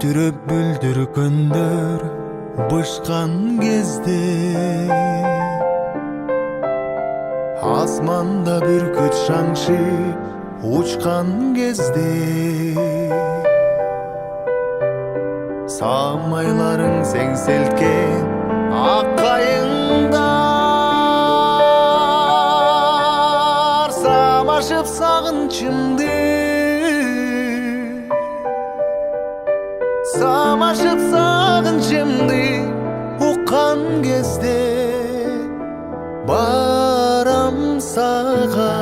түрөп бүлдүргөндөр бышкан кезде, асманда бүркүт шаңшы учкан кезде, самайларың сеңселткен ак кайыңдар самашып сагынчымды, самашып сагынчымды уккан кезде барам сага.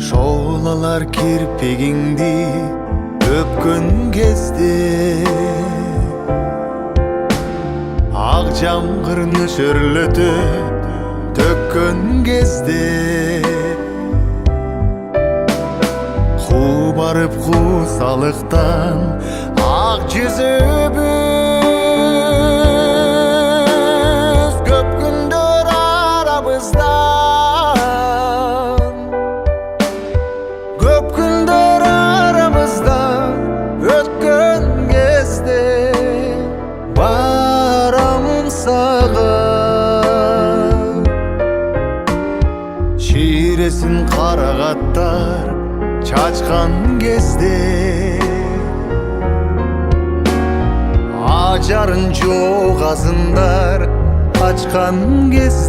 Шоолалар кирпигиңди өпкөн кезде, ак жамгыр нөшөрлөтүп төккөн кезде, барып куусалыктан ак жүзүбүз көп күндөр арабыздан, көп күндөр арамыздан өткөн кезде барам сага. Чиресин карагаттар чачкан кезде, ажарын жок азындар ачкан кезде,